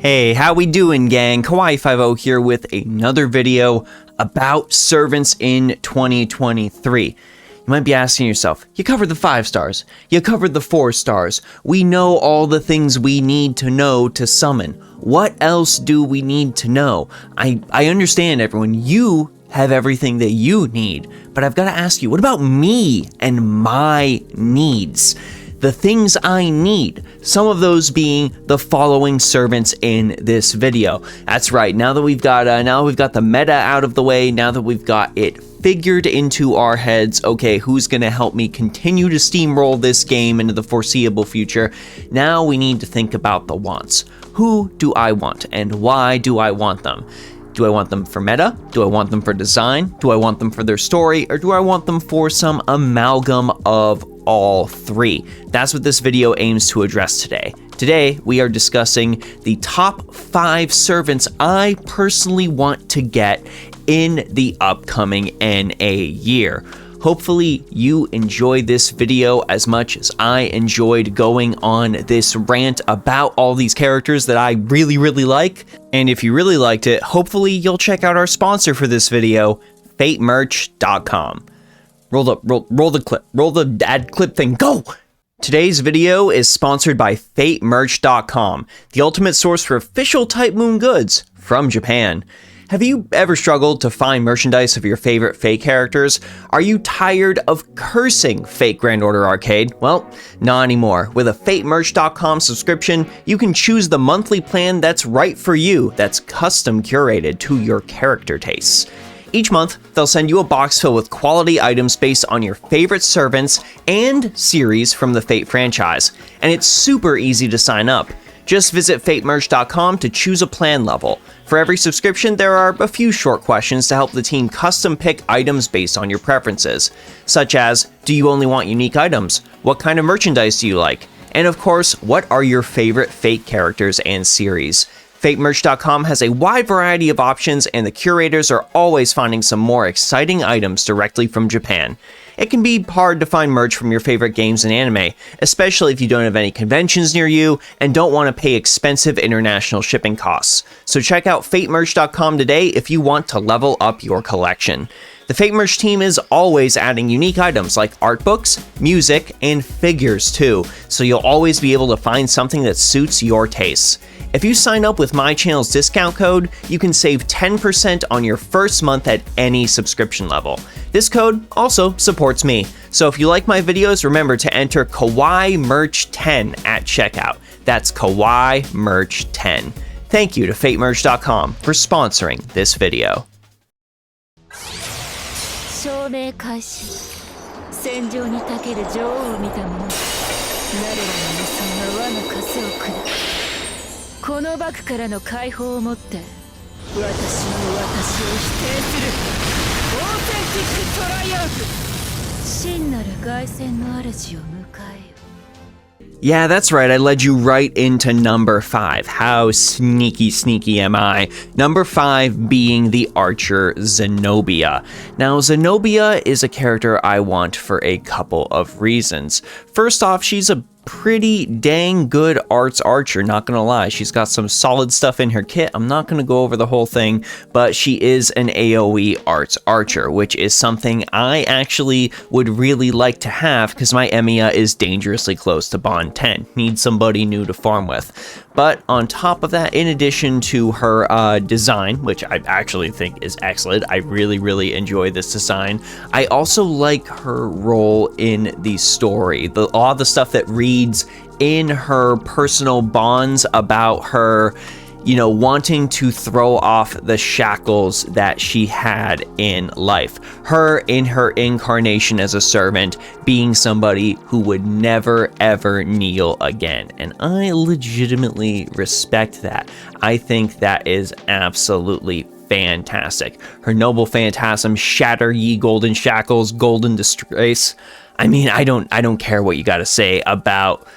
Hey, how we doing, gang? Kawaii50 here with another video about servants in 2023. You might be asking yourself, you covered the 5 stars, you covered the 4 stars, we know all the things we need to know to summon. What else do we need to know? I understand, everyone, you have everything that you need, but I've got to ask you, what about me and my needs? The things I need, some of those being the following servants in this video. That's right, now that we've got the meta out of the way, now that we've got it figured into our heads, okay, who's gonna help me continue to steamroll this game into the foreseeable future? Now we need to think about the wants. Who do I want, and why do I want them? Do I want them for meta? Do I want them for design? Do I want them for their story? Or do I want them for some amalgam of all three? That's what this video aims to address today. Today, we are discussing the top 5 servants I personally want to get in the upcoming NA year. Hopefully you enjoyed this video as much as I enjoyed going on this rant about all these characters that I really like. And if you really liked it, hopefully you'll check out our sponsor for this video, fatemerch.com. Roll the ad clip thing, go! Today's video is sponsored by fatemerch.com, the ultimate source for official Type Moon goods from Japan. Have you ever struggled to find merchandise of your favorite Fate characters? Are you tired of cursing Fate Grand Order Arcade? Well, not anymore. With a FateMerch.com subscription, you can choose the monthly plan that's right for you, that's custom curated to your character tastes. Each month, they'll send you a box filled with quality items based on your favorite servants and series from the Fate franchise. And it's super easy to sign up. Just visit fatemerch.com to choose a plan level. For every subscription, there are a few short questions to help the team custom pick items based on your preferences, such as, do you only want unique items? What kind of merchandise do you like? And of course, what are your favorite Fate characters and series? FateMerch.com has a wide variety of options, and the curators are always finding some more exciting items directly from Japan. It can be hard to find merch from your favorite games and anime, especially if you don't have any conventions near you and don't want to pay expensive international shipping costs. So check out FateMerch.com today if you want to level up your collection. The Fate Merch team is always adding unique items like art books, music, and figures too, so you'll always be able to find something that suits your tastes. If you sign up with my channel's discount code, you can save 10% on your first month at any subscription level. This code also supports me, so if you like my videos, remember to enter Kawaii Merch 10 at checkout. That's Kawaii Merch 10. Thank you to FateMerch.com for sponsoring this video. 証明開始戦場にたける女王を見た者我らの無双が我の枷を砕くこの幕からの解放をもって私は私を否定するオーセンティックトライアンフ真なる凱旋の主を迎えよ Yeah, that's right, I led you right into number 5. How sneaky am I? Number 5 being the archer Zenobia. Now, Zenobia is a character I want for a couple of reasons. First off, she's a pretty dang good arts archer, not gonna lie. She's got some solid stuff in her kit. I'm not gonna go over the whole thing, but she is an AoE arts archer, which is something I actually would really like to have because my Emiya is dangerously close to Bond 10. Need somebody new to farm with. But on top of that, in addition to her design, which I actually think is excellent, I really enjoy this design, I also like her role in the story. All the stuff that reads in her personal bonds about her, you know, wanting to throw off the shackles that she had in life. Her in her incarnation as a servant being somebody who would never ever kneel again. And I legitimately respect that. I think that is absolutely fantastic. Her noble phantasm, shatter ye golden shackles, golden disgrace. I mean, I don't care what you gotta say about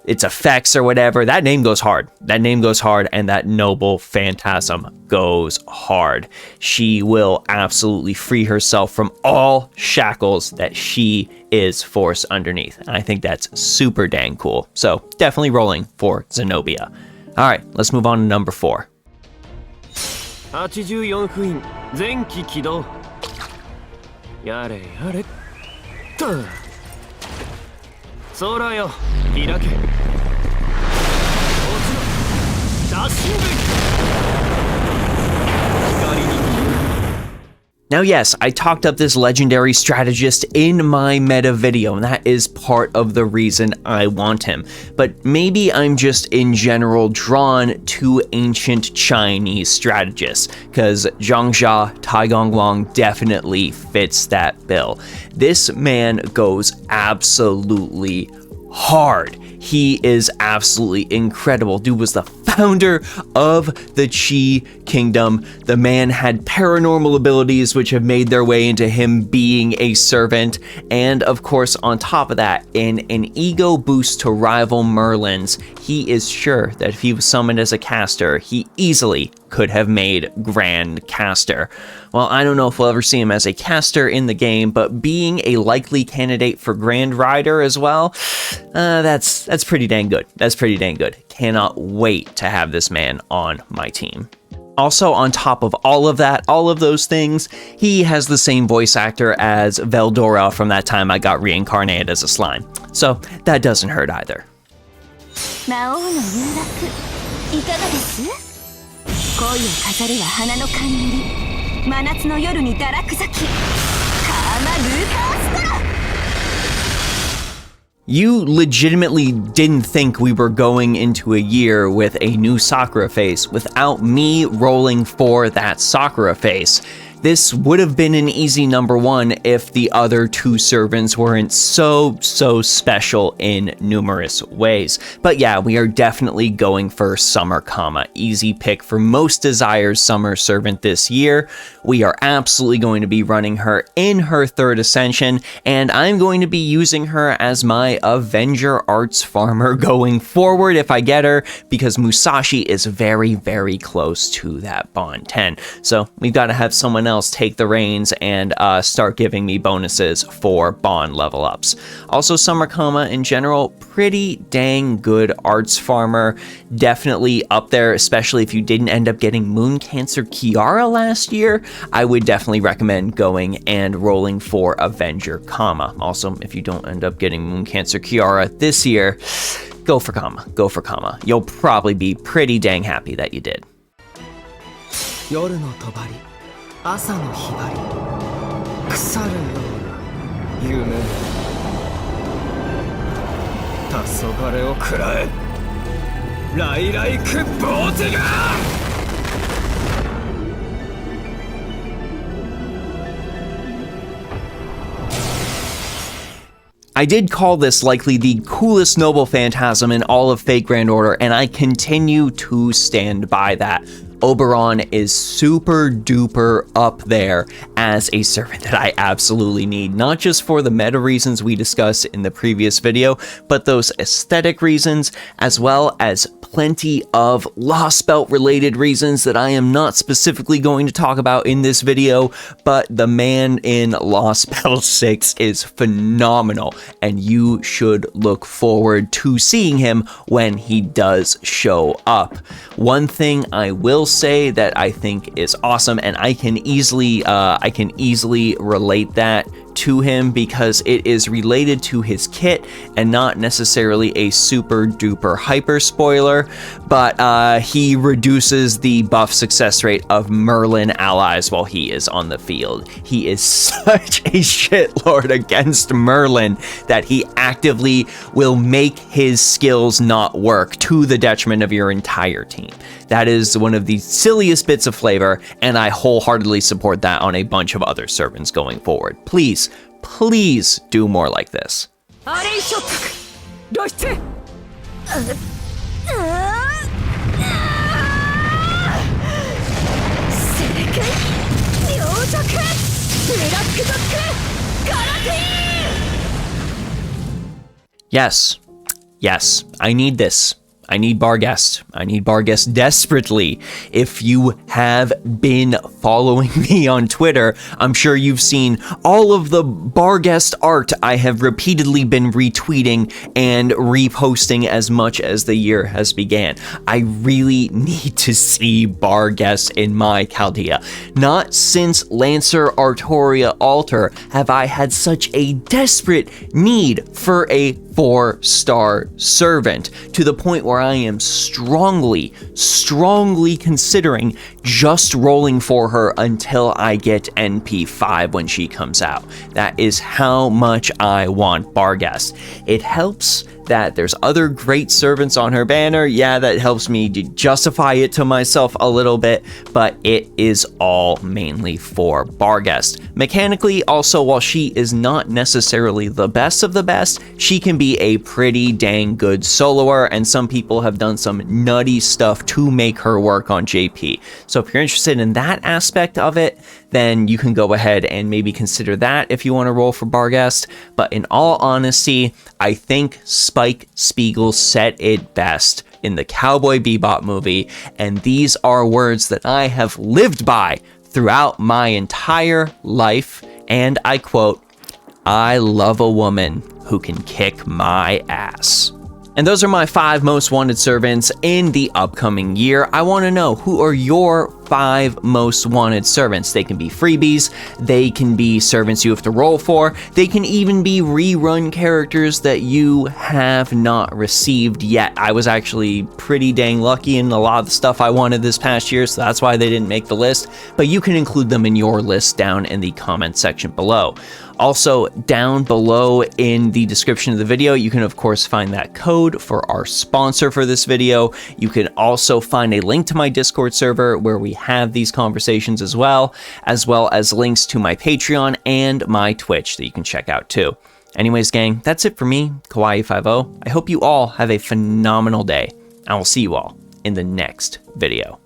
its effects or whatever. That name goes hard. That name goes hard, and that noble phantasm goes hard. She will absolutely free herself from all shackles that she is forced underneath. And I think that's super dang cool. So definitely rolling for Zenobia. Alright, let's move on to number 4. 84封印前期起動やれやれっと空よ開け落ちろダッシング光に Now yes, I talked up this legendary strategist in my meta video, and that is part of the reason I want him. But maybe I'm just in general drawn to ancient Chinese strategists, because Zhangxia Taigong Wang definitely fits that bill. This man goes absolutely hard. He is absolutely incredible. Dude was the founder of the Qi Kingdom. The man had paranormal abilities which have made their way into him being a servant. And of course, on top of that, in an ego boost to rival Merlin's, he is sure that if he was summoned as a caster, he easily could have made Grand Caster. Well, I don't know if we'll ever see him as a caster in the game, but being a likely candidate for Grand Rider as well, that's pretty dang good. That's pretty dang good. Cannot wait to have this man on my team. Also, on top of all of that, all of those things, he has the same voice actor as Veldora from that time I got reincarnated as a slime. So that doesn't hurt either. 魔王の誘惑いかがです？恋を飾るは花の冠真夏の夜に堕落咲きカーマルーパーストラ You legitimately didn't think we were going into a year with a new Sakura face without me rolling for that Sakura face. This would have been an easy number 1 if the other 2 servants weren't so special in numerous ways. But yeah, we are definitely going for Summer Kama. Easy pick for most Desire's summer servant this year. We are absolutely going to be running her in her 3rd ascension, and I'm going to be using her as my Avenger Arts Farmer going forward if I get her, because Musashi is very close to that Bond 10. So we've got to have someone else take the reins and start giving me bonuses for Bond level ups. Also, Summer Kama in general, pretty dang good arts farmer. Definitely up there, especially if you didn't end up getting Moon Cancer Kiara last year. I would definitely recommend going and rolling for Avenger Kama. Also, if you don't end up getting Moon Cancer Kiara this year, go for Kama. Go for Kama. You'll probably be pretty dang happy that you did. 夜の帳朝のひばり腐るような夢黄昏を食らえ来来くボーテが I did call this likely the coolest noble phantasm in all of Fate Grand Order, and I continue to stand by that. Oberon is super duper up there as a servant that I absolutely need, not just for the meta reasons we discussed in the previous video, but those aesthetic reasons, as well as plenty of Lost Belt related reasons that I am not specifically going to talk about in this video, but the man in Lost Belt 6 is phenomenal, and you should look forward to seeing him when he does show up. One thing I will say that I think is awesome, and I can easily relate that to him because it is related to his kit and not necessarily a super duper hyper spoiler, but he reduces the buff success rate of Merlin allies while he is on the field. He is such a shitlord against Merlin that he actively will make his skills not work to the detriment of your entire team. That is one of the silliest bits of flavor, and I wholeheartedly support that on a bunch of other servants going forward. Please do more like this. Yes, I need this. I need Barguest. I need Barguest desperately. If you have been following me on Twitter, I'm sure you've seen all of the Barguest art I have repeatedly been retweeting and reposting as much as the year has began. I really need to see Barguest in my Chaldea. Not since Lancer Artoria Altar have I had such a desperate need for a 4-star servant, to the point where I am strongly considering just rolling for her until I get NP5 when she comes out. That is how much I want Barguest. It helps that there's other great servants on her banner. Yeah, that helps me to justify it to myself a little bit, but it is all mainly for Barguest. Mechanically, also, while she is not necessarily the best of the best, she can be a pretty dang good soloer, and some people have done some nutty stuff to make her work on JP. So if you're interested in that aspect of it, then you can go ahead and maybe consider that if you want to roll for Barguest. But in all honesty, I think Spike Spiegel said it best in the Cowboy Bebop movie, and these are words that I have lived by throughout my entire life, and I quote, "I love a woman who can kick my ass." And those are my 5 most wanted servants in the upcoming year. I want to know, who are your 5 most wanted servants? They can be freebies, they can be servants you have to roll for, they can even be rerun characters that you have not received yet. I was actually pretty dang lucky in a lot of the stuff I wanted this past year, so that's why they didn't make the list, but you can include them in your list down in the comment section below. Also, down below in the description of the video, you can of course find that code for our sponsor for this video. You can also find a link to my Discord server where we have these conversations as well as links to my Patreon and my Twitch that you can check out too. Anyways, gang, that's it for me, Kawaii50. I hope you all have a phenomenal day. I will see you all in the next video.